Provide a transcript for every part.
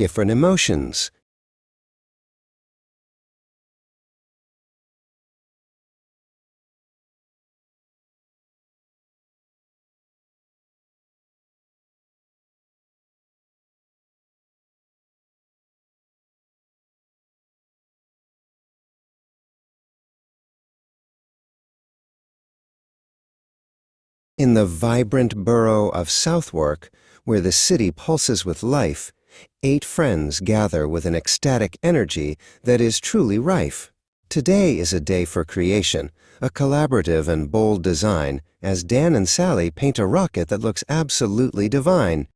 different emotions. In the vibrant borough of Southwark, where the city pulses with life, 8 friends gather with an ecstatic energy that is truly rife. Today is a day for creation, a collaborative and bold design, as Dan and Sally paint a rocket that looks absolutely divine.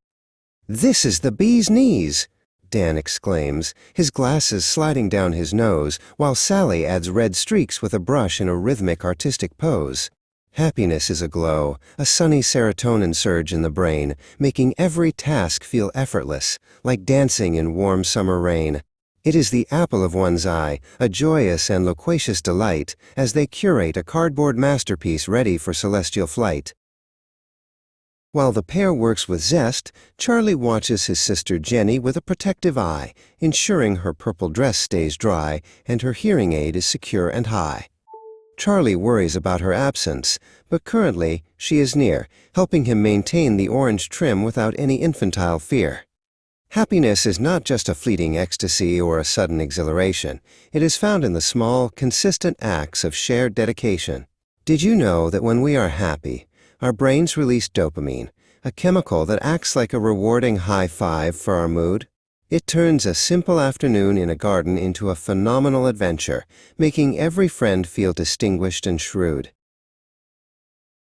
"This is the bee's knees!" Dan exclaims, his glasses sliding down his nose, while Sally adds red streaks with a brush in a rhythmic artistic pose. Happiness is aglow, a sunny serotonin surge in the brain, making every task feel effortless, like dancing in warm summer rain. It is the apple of one's eye, a joyous and loquacious delight, as they curate a cardboard masterpiece ready for celestial flight. While the pair works with zest, Charlie watches his sister Jenny with a protective eye, ensuring her purple dress stays dry and her hearing aid is secure and high. Charlie worries about her absence, but currently she is near, helping him maintain the orange trim without any infantile fear. Happiness is not just a fleeting ecstasy or a sudden exhilaration. It is found in the small, consistent acts of shared dedication. Did you know that when we are happy, our brains release dopamine, a chemical that acts like a rewarding high five for our mood? It turns a simple afternoon in a garden into a phenomenal adventure, making every friend feel distinguished and shrewd.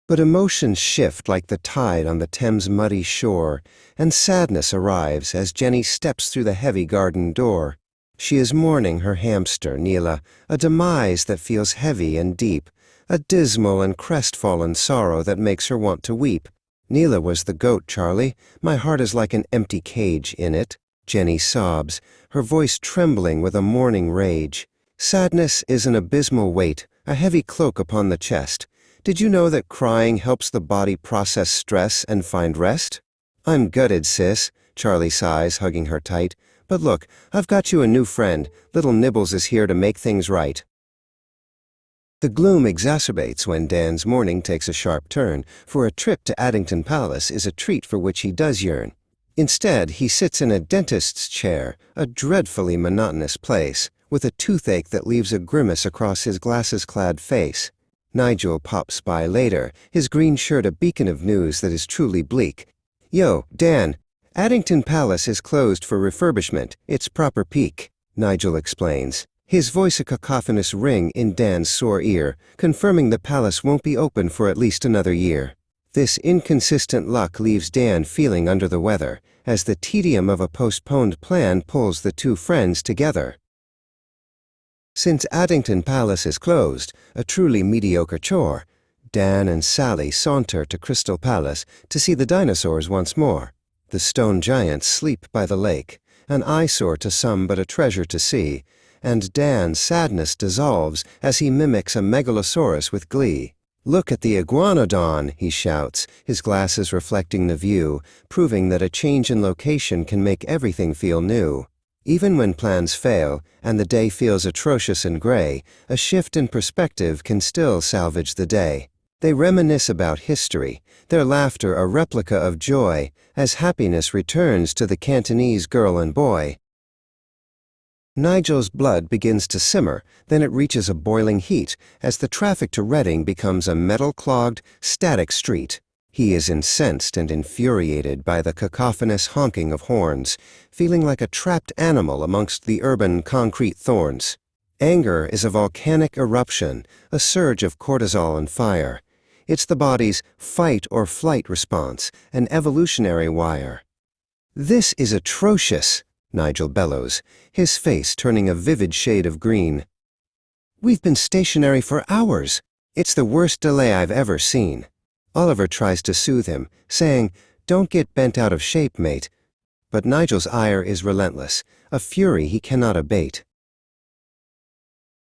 But emotions shift like the tide on the Thames' muddy shore, and sadness arrives as Jenny steps through the heavy garden door. She is mourning her hamster, Neela, a demise that feels heavy and deep, a dismal and crestfallen sorrow that makes her want to weep. "Neela was the goat, Charlie. My heart is like an empty cage in it," Jenny sobs, her voice trembling with a mourning rage. Sadness is an abysmal weight, a heavy cloak upon the chest. Did you know that crying helps the body process stress and find rest? "I'm gutted, sis," Charlie sighs, hugging her tight. "But look, I've got you a new friend. Little Nibbles is here to make things right." The gloom exacerbates when Dan's morning takes a sharp turn, for a trip to Addington Palace is a treat for which he does yearn. Instead, he sits in a dentist's chair, a dreadfully monotonous place, with a toothache that leaves a grimace across his glasses-clad face. Nigel pops by later, his green shirt a beacon of news that is truly bleak. "Yo, Dan, Addington Palace is closed for refurbishment. It's proper peak," Nigel explains, his voice a cacophonous ring in Dan's sore ear, confirming the palace won't be open for at least another year. This inconsistent luck leaves Dan feeling under the weather, as the tedium of a postponed plan pulls the two friends together. Since Addington Palace is closed, a truly mediocre chore, Dan and Sally saunter to Crystal Palace to see the dinosaurs once more. The stone giants sleep by the lake, an eyesore to some but a treasure to see, and Dan's sadness dissolves as he mimics a megalosaurus with glee. "Look at the iguanodon," he shouts, his glasses reflecting the view, proving that a change in location can make everything feel new. Even when plans fail, and the day feels atrocious and gray, a shift in perspective can still salvage the day. They reminisce about history, their laughter a replica of joy, as happiness returns to the Cantonese girl and boy. Nigel's blood begins to simmer, then it reaches a boiling heat as the traffic to Reading becomes a metal-clogged, static street. He is incensed and infuriated by the cacophonous honking of horns, feeling like a trapped animal amongst the urban concrete thorns. Anger is a volcanic eruption, a surge of cortisol and fire. It's the body's fight-or-flight response, an evolutionary wire. "This is atrocious," Nigel bellows, his face turning a vivid shade of green. "We've been stationary for hours. It's the worst delay I've ever seen." Oliver tries to soothe him, saying, "Don't get bent out of shape, mate." But Nigel's ire is relentless, a fury he cannot abate.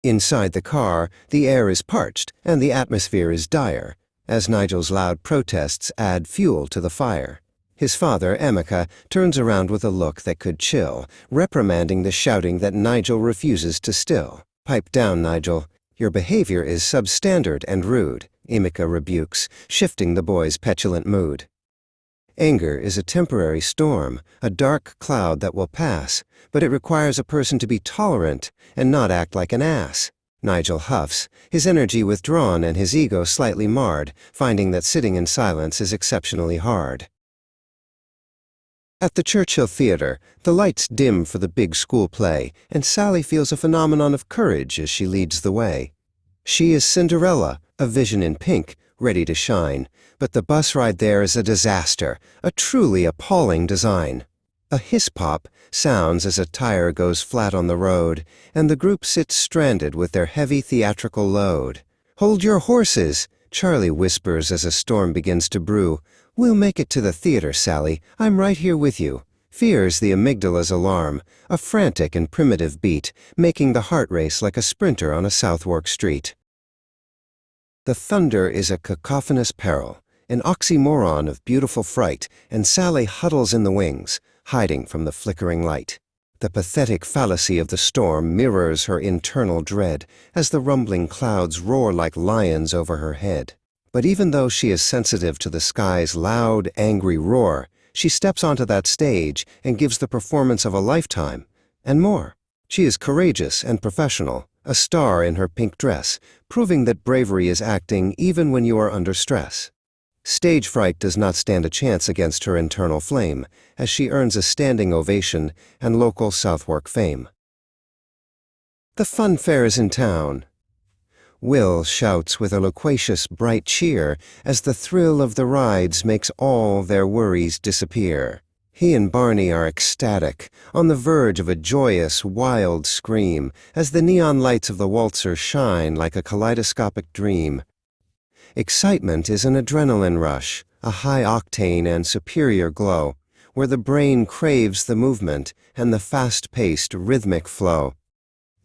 Inside the car, the air is parched and the atmosphere is dire, as Nigel's loud protests add fuel to the fire. His father, Emeka, turns around with a look that could chill, reprimanding the shouting that Nigel refuses to still. "Pipe down, Nigel. Your behavior is substandard and rude," Emeka rebukes, shifting the boy's petulant mood. Anger is a temporary storm, a dark cloud that will pass, but it requires a person to be tolerant and not act like an ass. Nigel huffs, his energy withdrawn and his ego slightly marred, finding that sitting in silence is exceptionally hard. At the Churchill Theatre, the lights dim for the big school play, and Sally feels a phenomenon of courage as she leads the way. She is Cinderella, a vision in pink, ready to shine, but the bus ride there is a disaster, a truly appalling design. A hiss-pop sounds as a tire goes flat on the road, and the group sits stranded with their heavy theatrical load. "Hold your horses," Charlie whispers as a storm begins to brew. "We'll make it to the theater, Sally. I'm right here with you." Fear's the amygdala's alarm, a frantic and primitive beat, making the heart race like a sprinter on a Southwark street. The thunder is a cacophonous peril, an oxymoron of beautiful fright, and Sally huddles in the wings, hiding from the flickering light. The pathetic fallacy of the storm mirrors her internal dread as the rumbling clouds roar like lions over her head. But even though she is sensitive to the sky's loud, angry roar, she steps onto that stage and gives the performance of a lifetime, and more. She is courageous and professional, a star in her pink dress, proving that bravery is acting even when you are under stress. Stage fright does not stand a chance against her internal flame, as she earns a standing ovation and local Southwark fame. The fun fair is in town. Will shouts with a loquacious, bright cheer as the thrill of the rides makes all their worries disappear. He and Barney are ecstatic, on the verge of a joyous, wild scream as the neon lights of the waltzer shine like a kaleidoscopic dream. Excitement is an adrenaline rush, a high-octane and superior glow, where the brain craves the movement and the fast-paced, rhythmic flow.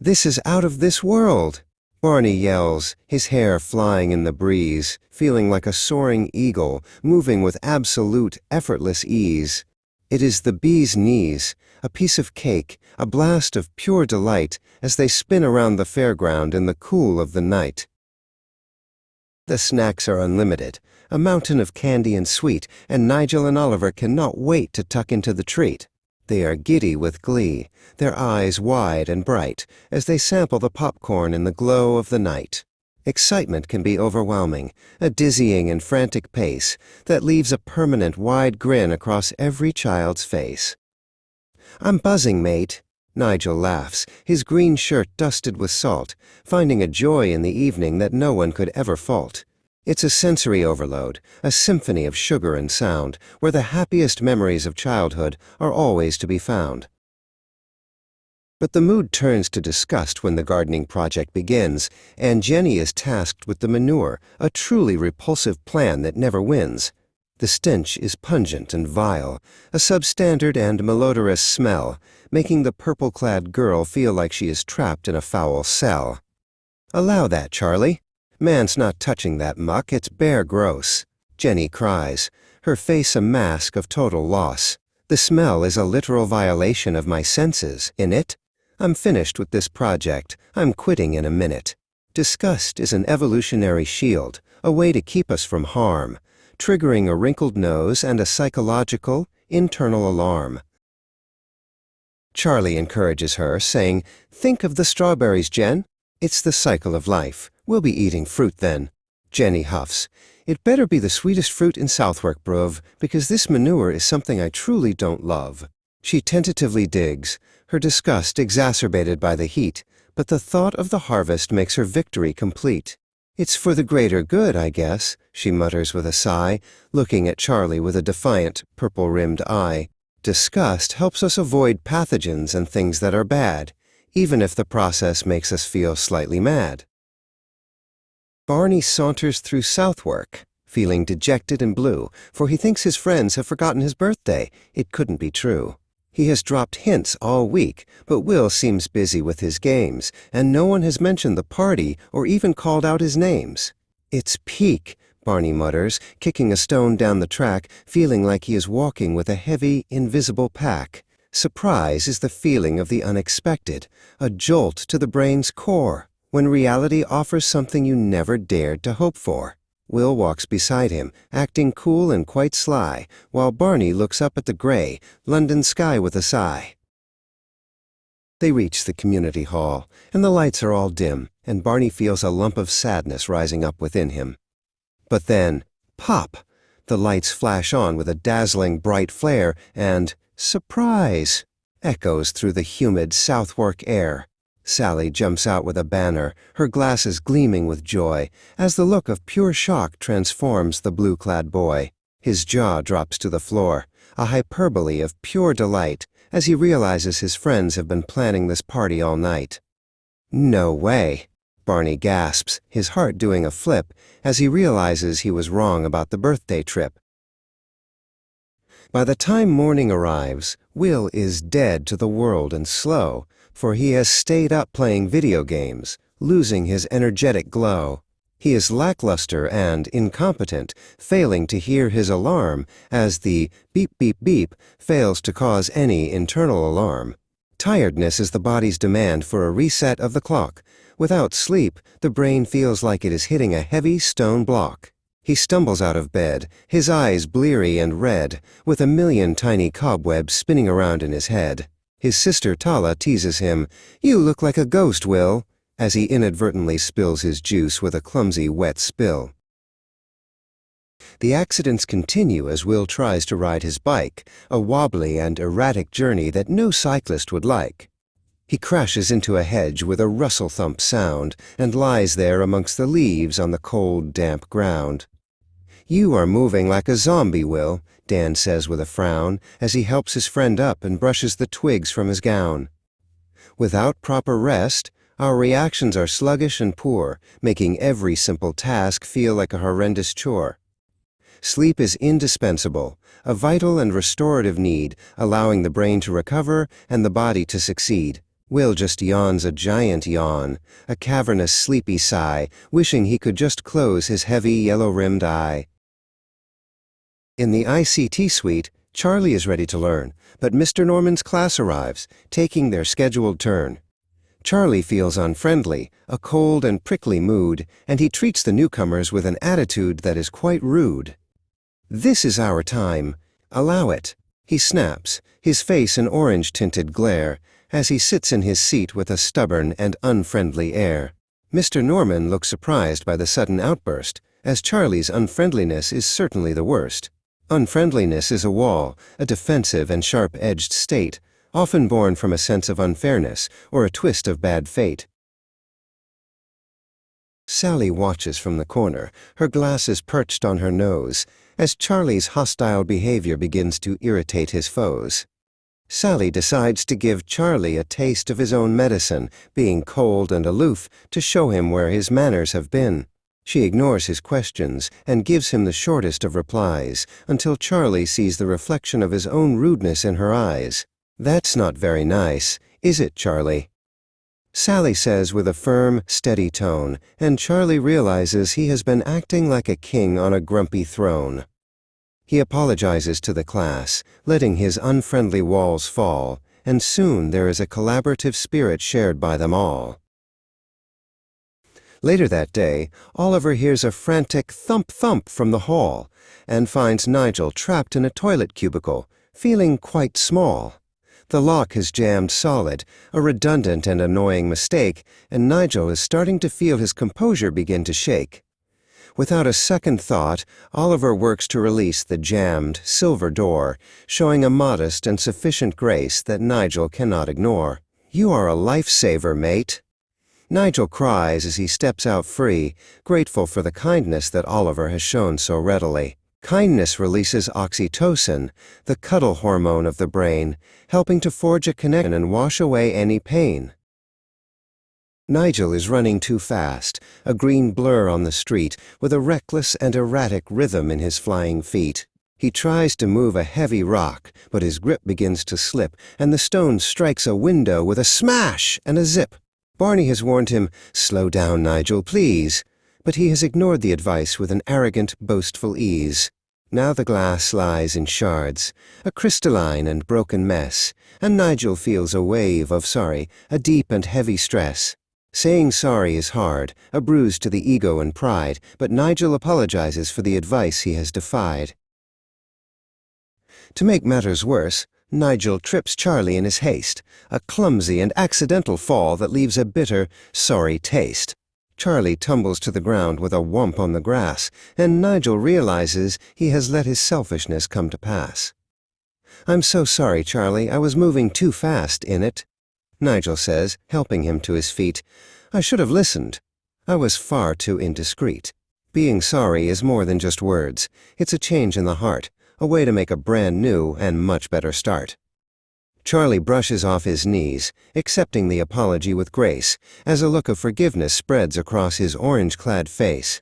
"This is out of this world!" Barney yells, his hair flying in the breeze, feeling like a soaring eagle, moving with absolute, effortless ease. It is the bee's knees, a piece of cake, a blast of pure delight as they spin around the fairground in the cool of the night. The snacks are unlimited, a mountain of candy and sweet, and Nigel and Oliver cannot wait to tuck into the treat. They are giddy with glee, their eyes wide and bright, as they sample the popcorn in the glow of the night. Excitement can be overwhelming, a dizzying and frantic pace that leaves a permanent wide grin across every child's face. "I'm buzzing, mate." Nigel laughs, his green shirt dusted with salt, finding a joy in the evening that no one could ever fault. It's a sensory overload, a symphony of sugar and sound, where the happiest memories of childhood are always to be found. But the mood turns to disgust when the gardening project begins, and Jenny is tasked with the manure, a truly repulsive plan that never wins. The stench is pungent and vile, a substandard and malodorous smell, making the purple-clad girl feel like she is trapped in a foul cell. "Allow that, Charlie. Man's not touching that muck, it's bare gross." Jenny cries, her face a mask of total loss. "The smell is a literal violation of my senses, innit? I'm finished with this project. I'm quitting in a minute." Disgust is an evolutionary shield, a way to keep us from harm, triggering a wrinkled nose and a psychological, internal alarm. Charlie encourages her, saying, "Think of the strawberries, Jen. It's the cycle of life. We'll be eating fruit then." Jenny huffs, "It better be the sweetest fruit in Southwark, bruv, because this manure is something I truly don't love." She tentatively digs, her disgust exacerbated by the heat, but the thought of the harvest makes her victory complete. "It's for the greater good, I guess," she mutters with a sigh, looking at Charlie with a defiant, purple-rimmed eye. Disgust helps us avoid pathogens and things that are bad, even if the process makes us feel slightly mad. Barney saunters through Southwark, feeling dejected and blue, for he thinks his friends have forgotten his birthday. It couldn't be true. He has dropped hints all week, but Will seems busy with his games, and no one has mentioned the party or even called out his names. It's peak, Barney mutters, kicking a stone down the track, feeling like he is walking with a heavy, invisible pack. Surprise is the feeling of the unexpected, a jolt to the brain's core, when reality offers something you never dared to hope for. Will walks beside him, acting cool and quite sly, while Barney looks up at the gray, London sky with a sigh. They reach the community hall, and the lights are all dim, and Barney feels a lump of sadness rising up within him. But then, pop! The lights flash on with a dazzling bright flare, and surprise! Echoes through the humid Southwark air. Sally jumps out with a banner, her glasses gleaming with joy, as the look of pure shock transforms the blue-clad boy. His jaw drops to the floor, a hyperbole of pure delight, as he realizes his friends have been planning this party all night. No way! Barney gasps, his heart doing a flip, as he realizes he was wrong about the birthday trip. By the time morning arrives, Will is dead to the world and slow, for he has stayed up playing video games, losing his energetic glow. He is lackluster and incompetent, failing to hear his alarm, as the beep beep beep fails to cause any internal alarm. Tiredness is the body's demand for a reset of the clock. Without sleep, the brain feels like it is hitting a heavy stone block. He stumbles out of bed, his eyes bleary and red, with a million tiny cobwebs spinning around in his head. His sister Tala teases him, "You look like a ghost, Will," as he inadvertently spills his juice with a clumsy wet spill. The accidents continue as Will tries to ride his bike, a wobbly and erratic journey that no cyclist would like. He crashes into a hedge with a rustle-thump sound and lies there amongst the leaves on the cold, damp ground. "You are moving like a zombie, Will," Dan says with a frown, as he helps his friend up and brushes the twigs from his gown. Without proper rest, our reactions are sluggish and poor, making every simple task feel like a horrendous chore. Sleep is indispensable, a vital and restorative need, allowing the brain to recover and the body to succeed. Will just yawns a giant yawn, a cavernous sleepy sigh, wishing he could just close his heavy yellow-rimmed eye. In the ICT suite, Charlie is ready to learn, but Mr. Norman's class arrives, taking their scheduled turn. Charlie feels unfriendly, a cold and prickly mood, and he treats the newcomers with an attitude that is quite rude. "This is our time. Allow it," he snaps, his face an orange-tinted glare, as he sits in his seat with a stubborn and unfriendly air. Mr. Norman looks surprised by the sudden outburst, as Charlie's unfriendliness is certainly the worst. Unfriendliness is a wall, a defensive and sharp-edged state, often born from a sense of unfairness or a twist of bad fate. Sally watches from the corner, her glasses perched on her nose, as Charlie's hostile behavior begins to irritate his foes. Sally decides to give Charlie a taste of his own medicine, being cold and aloof, to show him where his manners have been. She ignores his questions and gives him the shortest of replies, until Charlie sees the reflection of his own rudeness in her eyes. "That's not very nice, is it, Charlie?" Sally says with a firm, steady tone, and Charlie realizes he has been acting like a king on a grumpy throne. He apologizes to the class, letting his unfriendly walls fall, and soon there is a collaborative spirit shared by them all. Later that day, Oliver hears a frantic thump-thump from the hall, and finds Nigel trapped in a toilet cubicle, feeling quite small. The lock has jammed solid, a redundant and annoying mistake, and Nigel is starting to feel his composure begin to shake. Without a second thought, Oliver works to release the jammed, silver door, showing a modest and sufficient grace that Nigel cannot ignore. "You are a lifesaver, mate." Nigel cries as he steps out free, grateful for the kindness that Oliver has shown so readily. Kindness releases oxytocin, the cuddle hormone of the brain, helping to forge a connection and wash away any pain. Nigel is running too fast, a green blur on the street, with a reckless and erratic rhythm in his flying feet. He tries to move a heavy rock, but his grip begins to slip, and the stone strikes a window with a smash and a zip. Barney has warned him, "Slow down, Nigel, please." but he has ignored the advice with an arrogant, boastful ease. Now the glass lies in shards, a crystalline and broken mess, and Nigel feels a wave of sorry, a deep and heavy stress. Saying sorry is hard, a bruise to the ego and pride, but Nigel apologizes for the advice he has defied. To make matters worse, Nigel trips Charlie in his haste, a clumsy and accidental fall that leaves a bitter, sorry taste. Charlie tumbles to the ground with a whomp on the grass, and Nigel realizes he has let his selfishness come to pass. "I'm so sorry, Charlie, I was moving too fast in it," Nigel says, helping him to his feet. "I should have listened. I was far too indiscreet." Being sorry is more than just words. It's a change in the heart, a way to make a brand new and much better start. Charlie brushes off his knees, accepting the apology with grace, as a look of forgiveness spreads across his orange-clad face.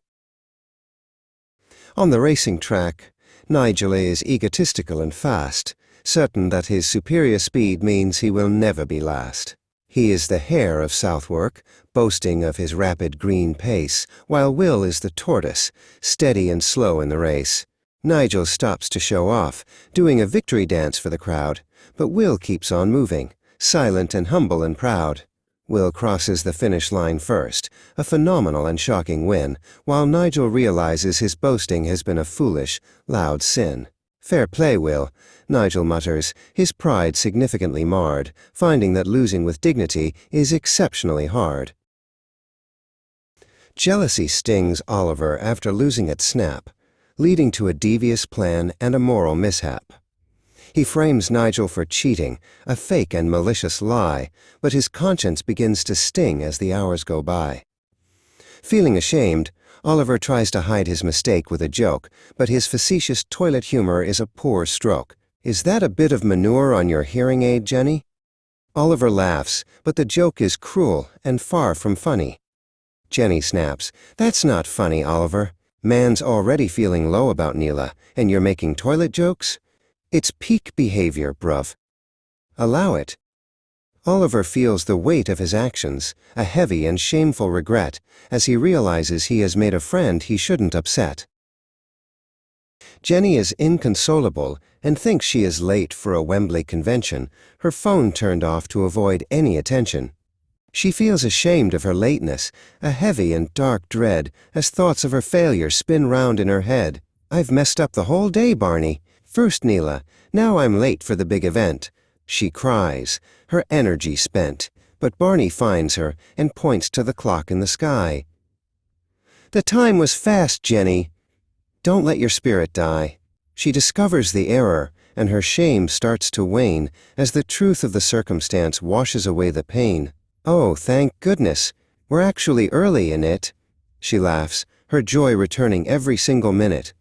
On the racing track, Nigel is egotistical and fast, certain that his superior speed means he will never be last. He is the hare of Southwark, boasting of his rapid green pace, while Will is the tortoise, steady and slow in the race. Nigel stops to show off, doing a victory dance for the crowd, but Will keeps on moving, silent and humble and proud. Will crosses the finish line first, a phenomenal and shocking win, while Nigel realizes his boasting has been a foolish, loud sin. "Fair play, Will," Nigel mutters, his pride significantly marred, finding that losing with dignity is exceptionally hard. Jealousy stings Oliver after losing at Snap, leading to a devious plan and a moral mishap. He frames Nigel for cheating, a fake and malicious lie, but his conscience begins to sting as the hours go by. Feeling ashamed, Oliver tries to hide his mistake with a joke, but his facetious toilet humor is a poor stroke. "Is that a bit of manure on your hearing aid, Jenny?" Oliver laughs, but the joke is cruel and far from funny. Jenny snaps, "That's not funny, Oliver. Man's already feeling low about Neela, and you're making toilet jokes? It's peak behavior, bruv. Allow it." Oliver feels the weight of his actions, a heavy and shameful regret, as he realizes he has made a friend he shouldn't upset. Jenny is inconsolable and thinks she is late for a Wembley convention, her phone turned off to avoid any attention. She feels ashamed of her lateness, a heavy and dark dread, as thoughts of her failure spin round in her head. "I've messed up the whole day, Barney. First Neela, now I'm late for the big event." She cries, her energy spent, but Barney finds her and points to the clock in the sky. "The time was fast, Jenny. Don't let your spirit die." She discovers the error, and her shame starts to wane as the truth of the circumstance washes away the pain. "Oh, thank goodness. We're actually early in it." She laughs, her joy returning every single minute.